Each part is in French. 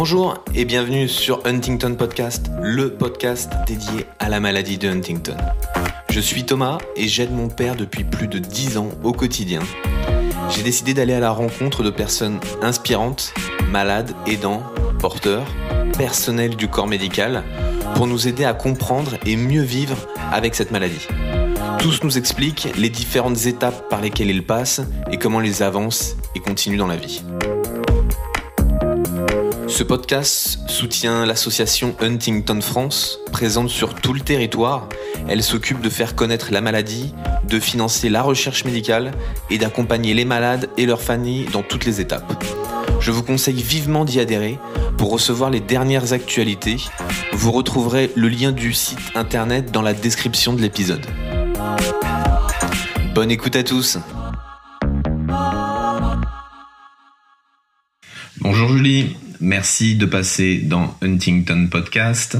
Bonjour et bienvenue sur Huntington Podcast, le podcast dédié à la maladie de Huntington. Je suis Thomas et j'aide mon père depuis plus de 10 ans au quotidien. J'ai décidé d'aller à la rencontre de personnes inspirantes, malades, aidants, porteurs, personnels du corps médical, pour nous aider à comprendre et mieux vivre avec cette maladie. Tous nous expliquent les différentes étapes par lesquelles ils passent et comment ils avancent et continuent dans la vie. Ce podcast soutient l'association Huntington France, présente sur tout le territoire. Elle s'occupe de faire connaître la maladie, de financer la recherche médicale et d'accompagner les malades et leurs familles dans toutes les étapes. Je vous conseille vivement d'y adhérer pour recevoir les dernières actualités. Vous retrouverez le lien du site internet dans la description de l'épisode. Bonne écoute à tous. Bonjour Julie, merci de passer dans Huntington Podcast.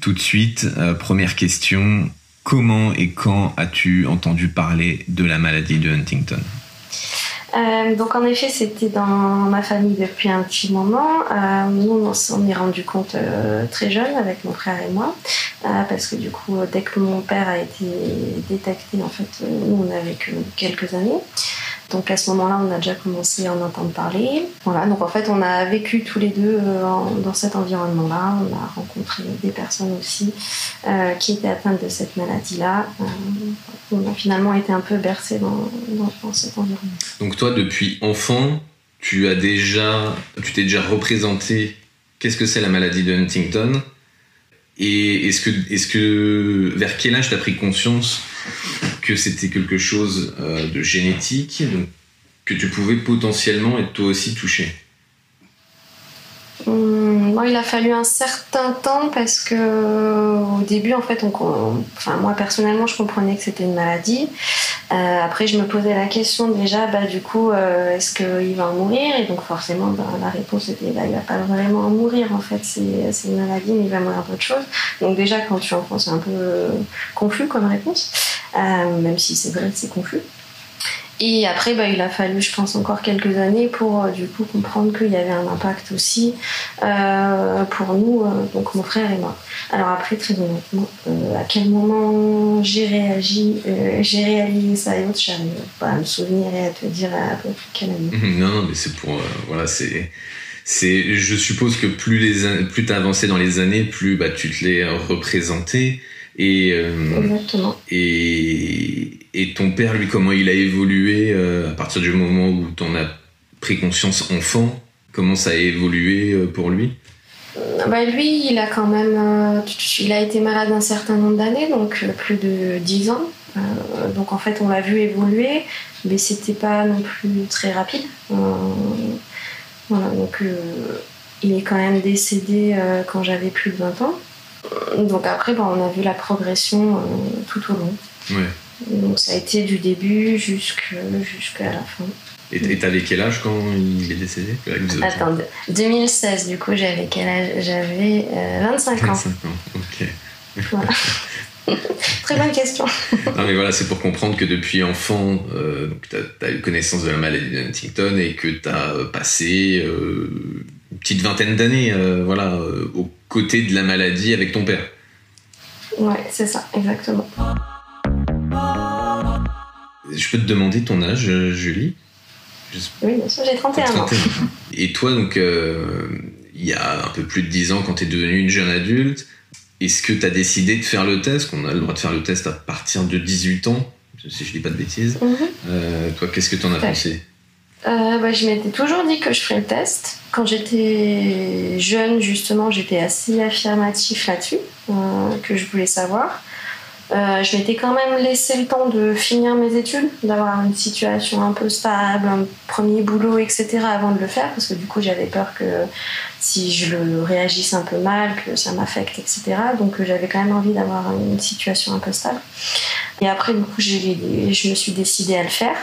Tout de suite, première question, comment et quand as-tu entendu parler de la maladie de Huntington ? Donc en effet, c'était dans ma famille depuis un petit moment. Nous, on s'en est rendu compte très jeune avec mon frère et moi, parce que du coup, dès que mon père a été détecté, en fait, nous, on avait que quelques années. Donc à ce moment-là, on a déjà commencé à en entendre parler. Voilà, donc en fait, on a vécu tous les deux dans cet environnement-là. On a rencontré des personnes aussi qui étaient atteintes de cette maladie-là. On a finalement été un peu bercés dans cet environnement. Donc toi, depuis enfant, tu t'es déjà représenté qu'est-ce que c'est la maladie de Huntington ? Et est-ce que vers quel âge tu as pris conscience que c'était quelque chose de génétique, donc, que tu pouvais potentiellement être toi aussi touché ? Bon, il a fallu un certain temps parce que au début, en fait, moi personnellement, je comprenais que c'était une maladie. Après, je me posais la question déjà, du coup, est-ce qu'il va en mourir ? Et donc forcément, la réponse était, il va pas vraiment en mourir. En fait, c'est une maladie, mais il va mourir d'autre chose. Donc déjà, quand tu es enfant, c'est un peu confus comme réponse, même si c'est vrai que c'est confus. Et après, il a fallu, je pense, encore quelques années pour du coup comprendre qu'il y avait un impact aussi pour nous, donc mon frère et moi. Alors après, très honnêtement, à quel moment j'ai réalisé ça et autres, j'arrive pas à me souvenir et à te dire à peu près quelle année. Non, mais c'est pour... je suppose que plus t'as avancé dans les années, plus tu te l'es représenté. Exactement. Et ton père, lui, comment il a évolué à partir du moment où t'en as pris conscience enfant ? Comment ça a évolué pour lui ? Lui, il a quand même... il a été malade un certain nombre d'années, donc plus de 10 ans. Donc en fait, on l'a vu évoluer, mais c'était pas non plus très rapide. Voilà, donc il est quand même décédé quand j'avais plus de 20 ans. Donc après, on a vu la progression tout au long. Ouais. Donc ça a été du début jusqu'à la fin. Et t'avais quel âge quand il est décédé ? Attends, 2016, du coup, j'avais quel âge ? J'avais 25 ans. 25 ans, ok. Voilà. Très bonne question. Non mais voilà, c'est pour comprendre que depuis enfant, t'as eu connaissance de la maladie de Huntington et que t'as passé une petite vingtaine d'années aux côtés de la maladie avec ton père. Ouais, c'est ça, exactement. Je peux te demander ton âge, Julie ? Oui, bien sûr, j'ai 31 ans. Et toi, donc, il y a un peu plus de 10 ans, quand t'es devenue une jeune adulte, est-ce que t'as décidé de faire le test ? Qu'on a le droit de faire le test à partir de 18 ans, si je dis pas de bêtises. Mm-hmm. Toi, qu'est-ce que t'en as pensé ? Je m'étais toujours dit que je ferais le test. Quand j'étais jeune, justement, j'étais assez affirmatif là-dessus, que je voulais savoir. Je m'étais quand même laissé le temps de finir mes études, d'avoir une situation un peu stable, un premier boulot, etc. avant de le faire, parce que du coup j'avais peur que si je le réagisse un peu mal, que ça m'affecte, etc. Donc j'avais quand même envie d'avoir une situation un peu stable. Et après, du coup, je me suis décidée à le faire.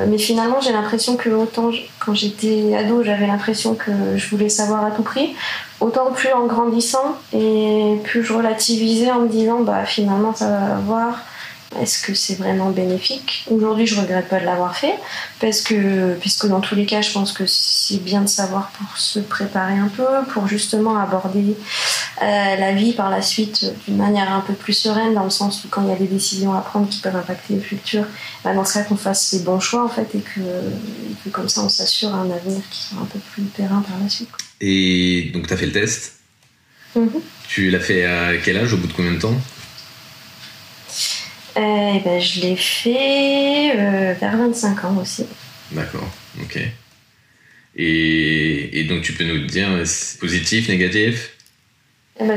Mais finalement, j'ai l'impression que autant quand j'étais ado, j'avais l'impression que je voulais savoir à tout prix, autant plus en grandissant et plus je relativisais en me disant finalement ça va avoir Est-ce que c'est vraiment bénéfique ? Aujourd'hui, je regrette pas de l'avoir fait, puisque dans tous les cas, je pense que c'est bien de savoir pour se préparer un peu, pour justement aborder la vie par la suite d'une manière un peu plus sereine, dans le sens où quand il y a des décisions à prendre qui peuvent impacter le futur, dans ce cas qu'on fasse les bons choix en fait, et que comme ça on s'assure un avenir qui soit un peu plus périn par la suite. Et donc tu as fait le test. Tu l'as fait à quel âge, au bout de combien de temps ? Je l'ai fait vers 25 ans aussi. D'accord, ok. Et donc tu peux nous le dire, positif, négatif ?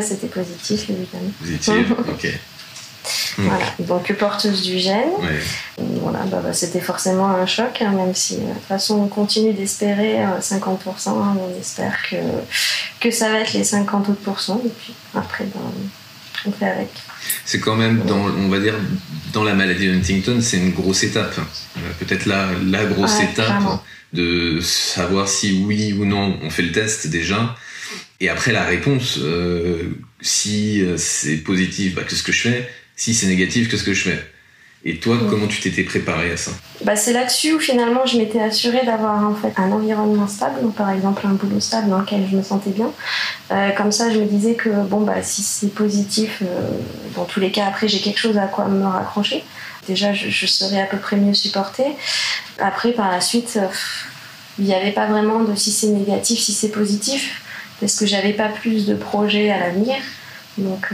C'était positif, évidemment. Positif, ok. Voilà, donc porteuse du gène. Ouais. Voilà, c'était forcément un choc, même si de toute façon on continue d'espérer 50%, on espère que ça va être les 50 autres pourcents, et puis après on fait avec. C'est quand même, on va dire, dans la maladie de Huntington, c'est une grosse étape. Peut-être la grosse étape clairement. De savoir si oui ou non on fait le test déjà. Et après la réponse, si c'est positif, qu'est-ce que je fais ? Si c'est négatif, qu'est-ce que je fais ? Et toi, comment tu t'étais préparée à ça ? C'est là-dessus où finalement je m'étais assurée d'avoir en fait un environnement stable, donc par exemple un boulot stable dans lequel je me sentais bien. Comme ça, je me disais que si c'est positif, dans tous les cas, après j'ai quelque chose à quoi me raccrocher. Déjà, je serais à peu près mieux supportée. Après, par la suite, il n'y avait pas vraiment de si c'est négatif, si c'est positif, parce que j'avais pas plus de projets à l'avenir. Donc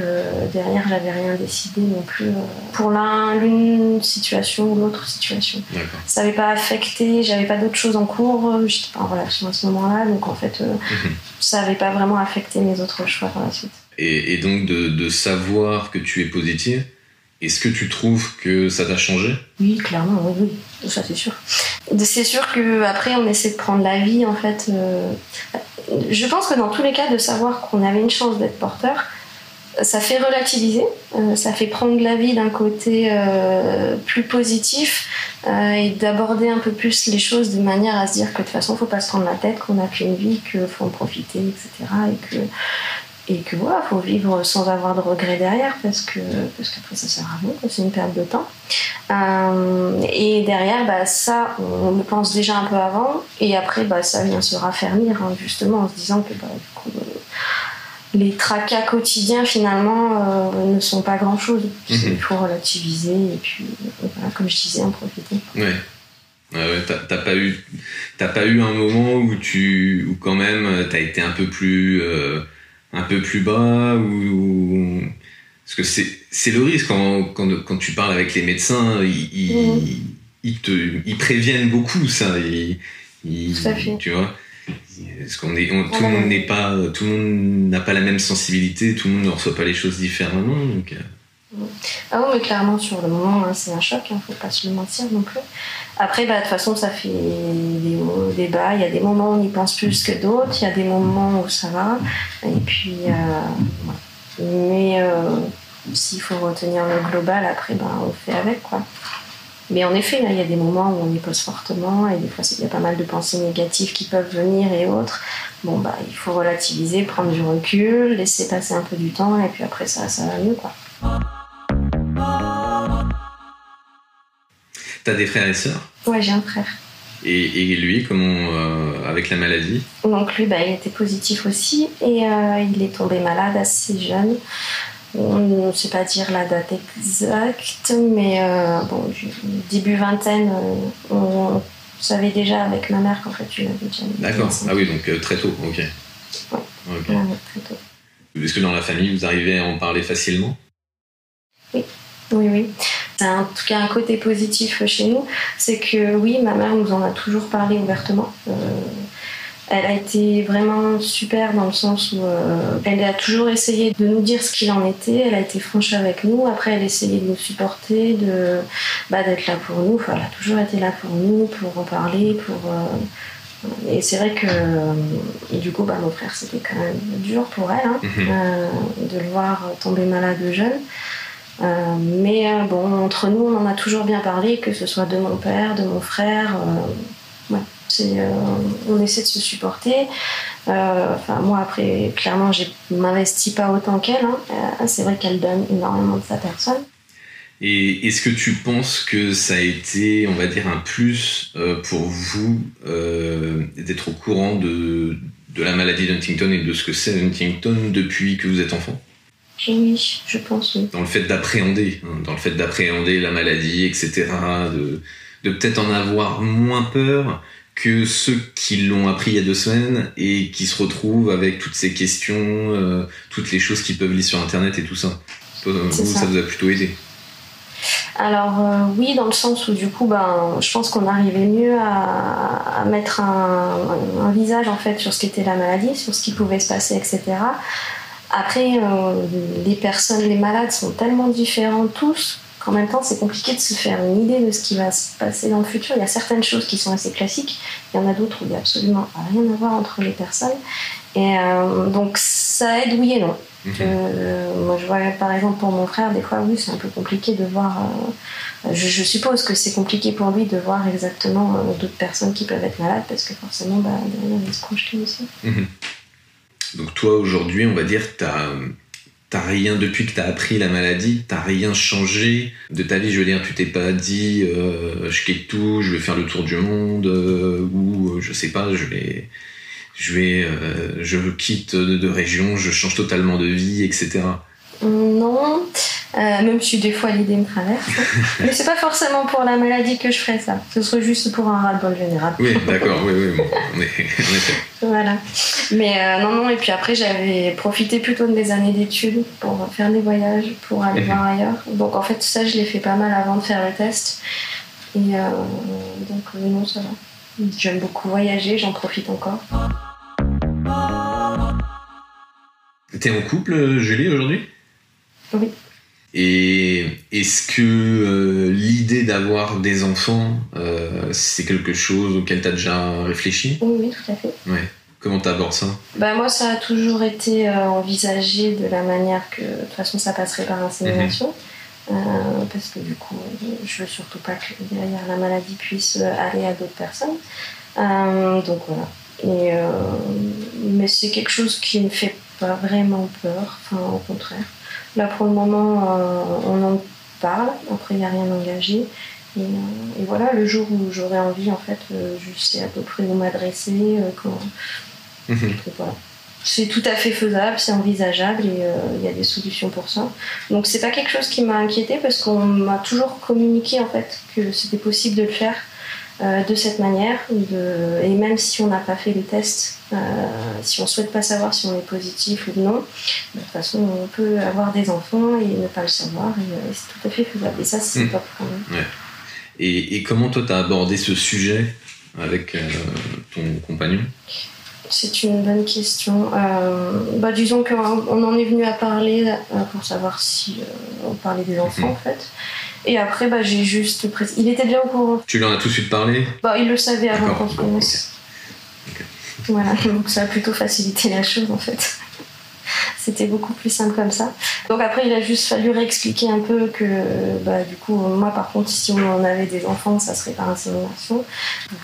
derrière, j'avais rien décidé non plus pour l'une situation ou l'autre situation. D'accord. Ça n'avait pas affecté, j'avais pas d'autres choses en cours, j'étais pas en relation à ce moment-là, donc en fait, ça n'avait pas vraiment affecté mes autres choix par la suite. Et donc de savoir que tu es positive, est-ce que tu trouves que ça t'a changé ? Oui, clairement, oui, ça c'est sûr. C'est sûr qu'après, on essaie de prendre la vie, en fait. Je pense que dans tous les cas, de savoir qu'on avait une chance d'être porteur, ça fait relativiser, ça fait prendre la vie d'un côté plus positif et d'aborder un peu plus les choses de manière à se dire que de toute façon, il ne faut pas se prendre la tête, qu'on n'a qu'une vie, qu'il faut en profiter, etc. Et que voilà, faut vivre sans avoir de regrets derrière, parce qu'après ça sert à rien, c'est une perte de temps. Et derrière, ça, on le pense déjà un peu avant, et après, ça vient se raffermir, justement, en se disant que du coup, les tracas quotidiens finalement ne sont pas grand chose. Il faut relativiser et puis voilà, comme je disais, en profiter. Ouais. T'as pas eu un moment où quand même t'as été un peu plus bas, ou parce que c'est le risque quand tu parles avec les médecins, ils préviennent beaucoup ça, tout à fait. Tu vois. Parce tout le monde n'a pas la même sensibilité, tout le monde ne reçoit pas les choses différemment, donc. Ah oui, mais clairement sur le moment, c'est un choc, faut pas se le mentir non plus. Après, de toute façon, ça fait des hauts, des bas. Il y a des moments où on y pense plus que d'autres, il y a des moments où ça va, et puis voilà. Mais s'il faut retenir le global, après, on fait avec, quoi. Mais en effet, il y a des moments où on y pose fortement, et des fois il y a pas mal de pensées négatives qui peuvent venir et autres. Il faut relativiser, prendre du recul, laisser passer un peu du temps, et puis après ça va mieux, quoi. T'as des frères et sœurs ? Ouais, j'ai un frère. Et lui, comment, avec la maladie ? Donc lui, il était positif aussi, et il est tombé malade assez jeune. On ne sait pas dire la date exacte, mais début vingtaine, on savait déjà avec ma mère qu'en fait il avait déjà... D'accord, ah oui, donc très tôt, ok. Ouais, okay. Ouais, très tôt. Est-ce que dans la famille, vous arrivez à en parler facilement ? Oui. C'est en tout cas un côté positif chez nous, c'est que oui, ma mère nous en a toujours parlé ouvertement. Elle a été vraiment super dans le sens où elle a toujours essayé de nous dire ce qu'il en était, elle a été franche avec nous, après elle essayait de nous supporter, d'être là pour nous, elle a toujours été là pour nous, pour en parler, et c'est vrai que du coup mon frère, c'était quand même dur pour elle de le voir tomber malade jeune. Mais entre nous on en a toujours bien parlé, que ce soit de mon père, de mon frère, on essaie de se supporter. Moi après, clairement je m'investis pas autant qu'elle, c'est vrai qu'elle donne énormément de sa personne. Et est-ce que tu penses que ça a été, on va dire, un plus pour vous d'être au courant de la maladie d'Huntington et de ce que c'est Huntington depuis que vous êtes enfant? Oui, je pense, oui. Dans le fait d'appréhender la maladie, etc., de peut-être en avoir moins peur que ceux qui l'ont appris il y a 2 semaines et qui se retrouvent avec toutes ces questions, toutes les choses qu'ils peuvent lire sur Internet et tout ça. Ça vous a plutôt aidé? Alors oui, dans le sens où du coup, je pense qu'on arrivait mieux à mettre un visage en fait sur ce qu'était la maladie, sur ce qui pouvait se passer, etc. Après, les malades sont tellement différents tous qu'en même temps, c'est compliqué de se faire une idée de ce qui va se passer dans le futur. Il y a certaines choses qui sont assez classiques, il y en a d'autres où il n'y a absolument rien à voir entre les personnes. Et donc ça aide, oui et non. Moi, je vois par exemple pour mon frère, des fois, oui, c'est un peu compliqué de voir. Je suppose que c'est compliqué pour lui de voir exactement d'autres personnes qui peuvent être malades parce que forcément, derrière, il se projeter aussi. Donc, toi, aujourd'hui, on va dire, t'as rien, depuis que t'as appris la maladie, t'as rien changé de ta vie. Je veux dire, tu t'es pas dit, je quitte tout, je vais faire le tour du monde, ou je sais pas, je quitte de région, je change totalement de vie, etc. Non, même si des fois l'idée me traverse. Mais c'est pas forcément pour la maladie que je ferais ça. Ce serait juste pour un ras-le-bol général. Oui, d'accord, oui, bon, on est fait. Voilà. Mais non, et puis après j'avais profité plutôt de mes années d'études pour faire des voyages, pour aller voir ailleurs. Donc en fait ça je l'ai fait pas mal avant de faire le test. Et donc non, ça va. J'aime beaucoup voyager, j'en profite encore. T'es en couple, Julie, aujourd'hui ? Oui. Et est-ce que l'idée d'avoir des enfants, c'est quelque chose auquel t'as déjà réfléchi ? Oui, tout à fait. Ouais. Comment t'abordes ça ? Moi, ça a toujours été envisagé de la manière que, de toute façon, ça passerait par insémination. Parce que du coup, je veux surtout pas que derrière la maladie puisse aller à d'autres personnes. Donc voilà. Mais c'est quelque chose qui me fait pas vraiment peur, enfin au contraire. Là pour le moment on en parle, après il n'y a rien d'engagé et voilà, le jour où j'aurai envie en fait, je sais à peu près où m'adresser voilà. C'est tout à fait faisable, c'est envisageable et il y a des solutions pour ça. Donc c'est pas quelque chose qui m'a inquiétée parce qu'on m'a toujours communiqué en fait que c'était possible de le faire de cette manière, et même si on n'a pas fait les tests, si on souhaite pas savoir si on est positif ou non, de toute façon on peut avoir des enfants et ne pas le savoir, et c'est tout à fait faisable, et ça c'est top quand même. Ouais. Et comment toi t'as abordé ce sujet avec ton compagnon ? C'est une bonne question. Disons qu'on en est venu à parler pour savoir si on parlait des enfants en fait. Et après, j'ai juste... Il était bien au courant. Tu lui en as tout de suite parlé ? Il le savait avant qu'on se connaisse. Okay. Voilà, donc ça a plutôt facilité la chose en fait. C'était beaucoup plus simple comme ça. Donc après, il a juste fallu réexpliquer un peu que du coup, moi par contre, si on avait des enfants, ça serait par insémination.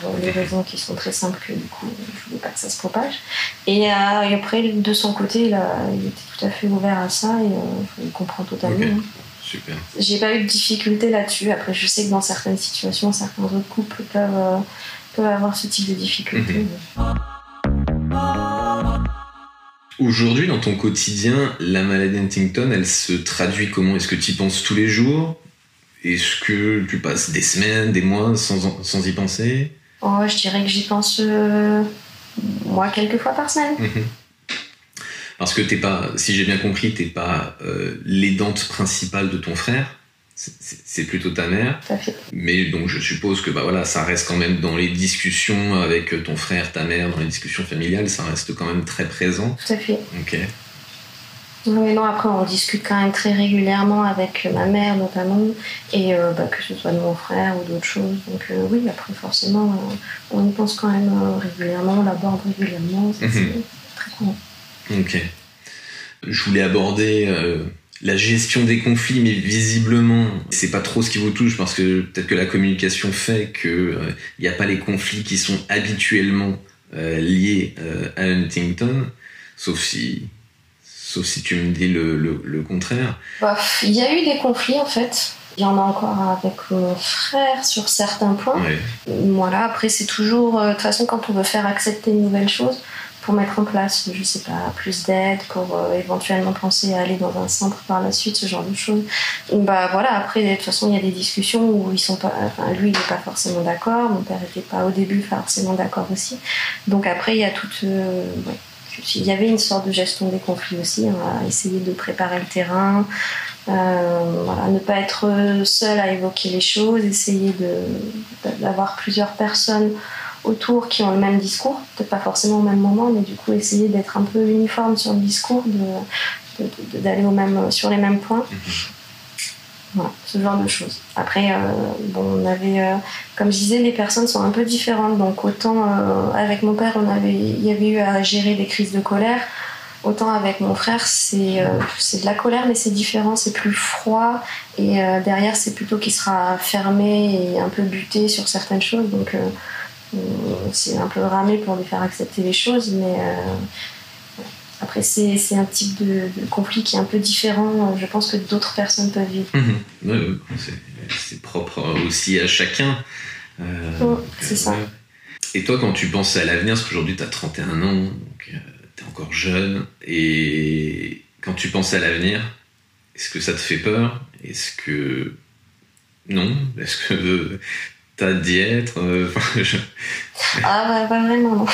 Pour les raisons qui sont très simples, que du coup, je voulais pas que ça se propage. Et après, de son côté, il était tout à fait ouvert à ça et il comprend totalement. Okay. Super. J'ai pas eu de difficulté là-dessus. Après, je sais que dans certaines situations, certains autres couples peuvent avoir ce type de difficultés. Aujourd'hui, dans ton quotidien, la maladie Huntington, elle se traduit comment ? Est-ce que tu y penses tous les jours ? Est-ce que tu passes des semaines, des mois sans y penser ? Je dirais que j'y pense moi quelques fois par semaine. Parce que t'es pas, si j'ai bien compris, t'es pas l'aidante principale de ton frère, c'est plutôt ta mère. Tout à fait. Mais donc je suppose que ça reste quand même dans les discussions avec ton frère, ta mère, dans les discussions familiales, ça reste quand même très présent. Tout à fait. Ok. Oui, non, après on discute quand même très régulièrement avec ma mère notamment, et que ce soit de mon frère ou d'autres choses. Donc oui, après forcément, on y pense quand même régulièrement, on l'aborde régulièrement, c'est très courant. Ok. Je voulais aborder la gestion des conflits, mais visiblement, c'est pas trop ce qui vous touche parce que peut-être que la communication fait que y a pas les conflits qui sont habituellement liés à Huntington, sauf si tu me dis le contraire. Il y a eu des conflits en fait. Il y en a encore avec mon frère sur certains points. Ouais. Voilà, après c'est toujours... de toute façon, quand on veut faire accepter une nouvelle chose, pour mettre en place, je sais pas, plus d'aide, pour éventuellement penser à aller dans un centre par la suite, ce genre de choses. Bah voilà, après de toute façon il y a des discussions où ils sont pas, enfin lui il n'est pas forcément d'accord, mon père n'était pas au début forcément d'accord aussi. Donc après il y a toute, ouais, il y avait une sorte de gestion des conflits aussi, on a essayé de préparer le terrain, voilà, ne pas être seul à évoquer les choses, essayer d'avoir plusieurs personnes autour qui ont le même discours, peut-être pas forcément au même moment, mais du coup essayer d'être un peu uniforme sur le discours, d'aller sur les mêmes points. Voilà, ce genre de choses. Après, bon, on avait, comme je disais, les personnes sont un peu différentes, donc autant avec mon père, il y avait eu à gérer des crises de colère, autant avec mon frère, c'est de la colère, mais c'est différent, c'est plus froid, et derrière, c'est plutôt qu'il sera fermé et un peu buté sur certaines choses, donc c'est un peu ramé pour lui faire accepter les choses, mais après c'est un type de conflit qui est un peu différent, je pense, que d'autres personnes peuvent vivre. Ouais, c'est propre aussi à chacun. C'est ça. Et toi, quand tu penses à l'avenir, parce qu'aujourd'hui tu as 31 ans, donc tu es encore jeune, et quand tu penses à l'avenir, est-ce que ça te fait peur? Est-ce que non? Est-ce que t'as d'y être? Ah, pas vraiment, non.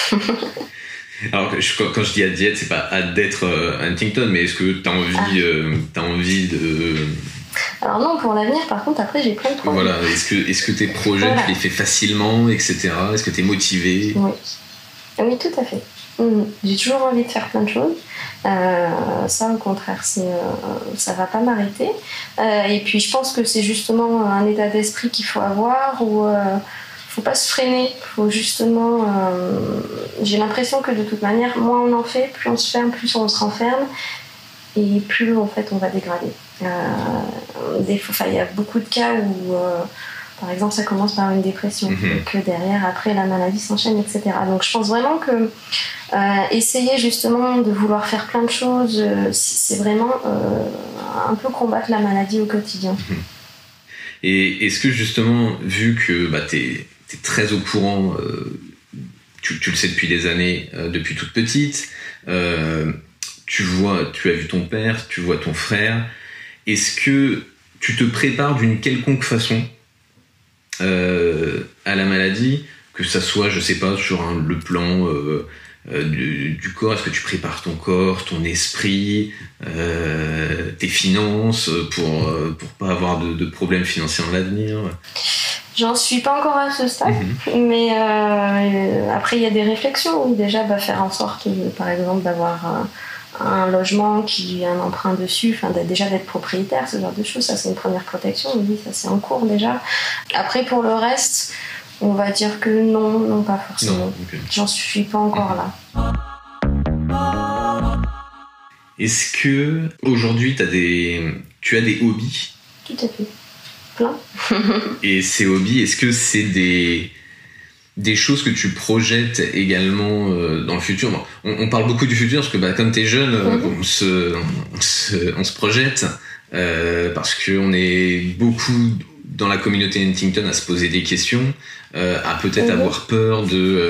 Alors, quand je dis à diète, c'est pas hâte d'être Huntington, mais est-ce que t'as envie de... Alors non, pour l'avenir, par contre, après, j'ai plein de projets. Voilà, est-ce que tes projets, voilà, tu les fais facilement, etc. Est-ce que t'es motivé? Oui, tout à fait. J'ai toujours envie de faire plein de choses. Ça, au contraire, ça va pas m'arrêter. Et puis, je pense que c'est justement un état d'esprit qu'il faut avoir où faut pas se freiner. Faut justement... j'ai l'impression que de toute manière, moins on en fait, plus on se ferme, plus on se renferme. Et plus, en fait, on va dégrader. Il y a beaucoup de cas où... par exemple, ça commence par une dépression, et que derrière, après, la maladie s'enchaîne, etc. Donc, je pense vraiment que essayer justement de vouloir faire plein de choses, c'est vraiment un peu combattre la maladie au quotidien. Et est-ce que justement, vu que t'es très au courant, tu le sais depuis des années, depuis toute petite, tu as vu ton père, tu vois ton frère, est-ce que tu te prépares d'une quelconque façon à la maladie, que ça soit, je sais pas, sur le plan du corps? Est-ce que tu prépares ton corps, ton esprit, tes finances pour pas avoir de problèmes financiers dans l'avenir? J'en suis pas encore à ce stade, mais après il y a des réflexions, oui, déjà faire en sorte, par exemple, d'avoir un logement qui a un emprunt dessus, déjà d'être propriétaire, ce genre de choses, ça c'est une première protection, oui, ça c'est en cours déjà. Après pour le reste, on va dire que non, pas forcément. Non, okay. J'en suis pas encore là. Est-ce que aujourd'hui tu as des hobbies? Tout à fait, plein. Et ces hobbies, est-ce que c'est des choses que tu projettes également dans le futur? Bon, on parle beaucoup du futur parce que comme t'es jeune, on se projette parce qu'on est beaucoup dans la communauté Huntington à se poser des questions, à peut-être avoir peur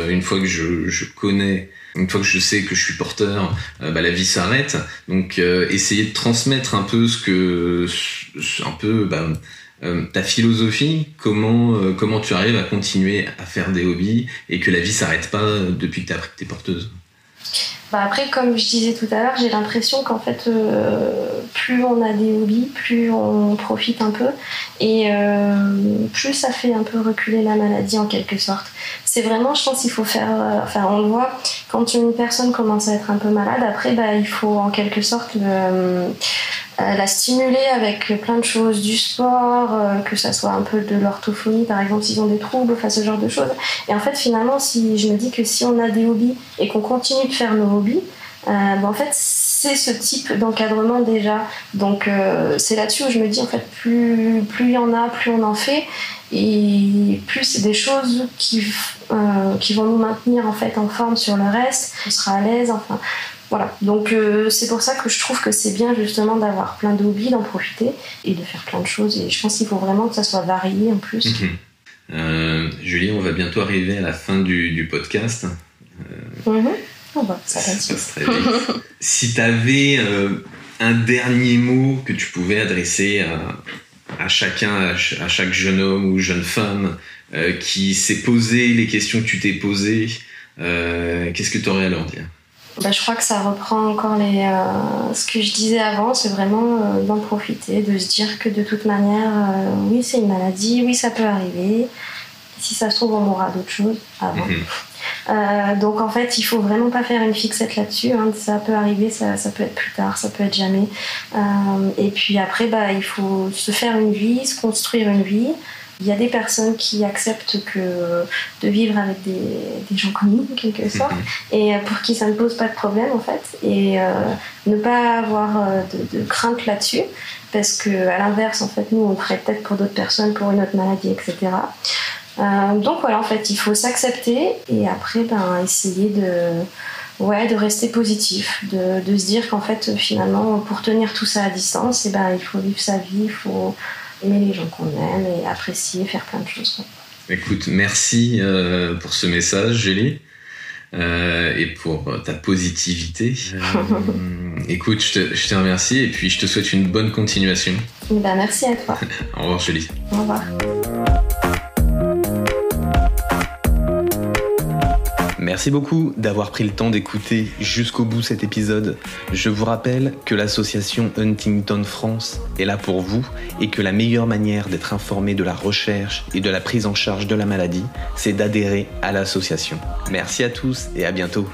une fois que je connais, une fois que je sais que je suis porteur, la vie s'arrête. Donc essayer de transmettre un peu ta philosophie, comment tu arrives à continuer à faire des hobbies et que la vie s'arrête pas depuis que t'es porteuse? Après, comme je disais tout à l'heure, j'ai l'impression qu'en fait, plus on a des hobbies, plus on profite un peu et plus ça fait un peu reculer la maladie en quelque sorte. C'est vraiment, je pense qu'il faut faire... on le voit, quand une personne commence à être un peu malade, après, il faut en quelque sorte la stimuler avec plein de choses, du sport, que ça soit un peu de l'orthophonie par exemple s'ils ont des troubles, ce genre de choses. Et en fait finalement, si je me dis que si on a des hobbies et qu'on continue de faire nos hobbies, en fait c'est ce type d'encadrement déjà. Donc c'est là-dessus où je me dis en fait plus il y en a, plus on en fait, et plus c'est des choses qui vont nous maintenir en fait en forme sur le reste, on sera à l'aise, Voilà, donc c'est pour ça que je trouve que c'est bien justement d'avoir plein d'hobbies, d'en profiter et de faire plein de choses. Et je pense qu'il faut vraiment que ça soit varié en plus. Julie, on va bientôt arriver à la fin du podcast. Ça passe très vite. Si tu avais un dernier mot que tu pouvais adresser à chacun, à chaque jeune homme ou jeune femme qui s'est posé les questions que tu t'es posées, qu'est-ce que tu aurais à leur dire ? Je crois que ça reprend encore ce que je disais avant, c'est vraiment d'en profiter, de se dire que de toute manière, oui, c'est une maladie, oui, ça peut arriver. Si ça se trouve, on mourra d'autres choses avant. Donc en fait, il faut vraiment pas faire une fixette là-dessus. Ça peut arriver, ça peut être plus tard, ça peut être jamais. Et puis après, il faut se faire une vie, se construire une vie. Il y a des personnes qui acceptent de vivre avec des gens comme nous, en quelque sorte, et pour qui ça ne pose pas de problème, en fait. Et ne pas avoir de crainte là-dessus, parce qu'à l'inverse, en fait, nous, on le ferait peut-être pour d'autres personnes, pour une autre maladie, etc. Donc voilà, en fait, il faut s'accepter et après, essayer de rester positif, de se dire qu'en fait, finalement, pour tenir tout ça à distance, il faut vivre sa vie, il faut aimer les gens qu'on aime et apprécier, faire plein de choses. Écoute, merci pour ce message, Julie, et pour ta positivité. Écoute, je te remercie et puis je te souhaite une bonne continuation. Merci à toi. Au revoir, Julie. Au revoir. Merci beaucoup d'avoir pris le temps d'écouter jusqu'au bout cet épisode. Je vous rappelle que l'association Huntington France est là pour vous et que la meilleure manière d'être informé de la recherche et de la prise en charge de la maladie, c'est d'adhérer à l'association. Merci à tous et à bientôt.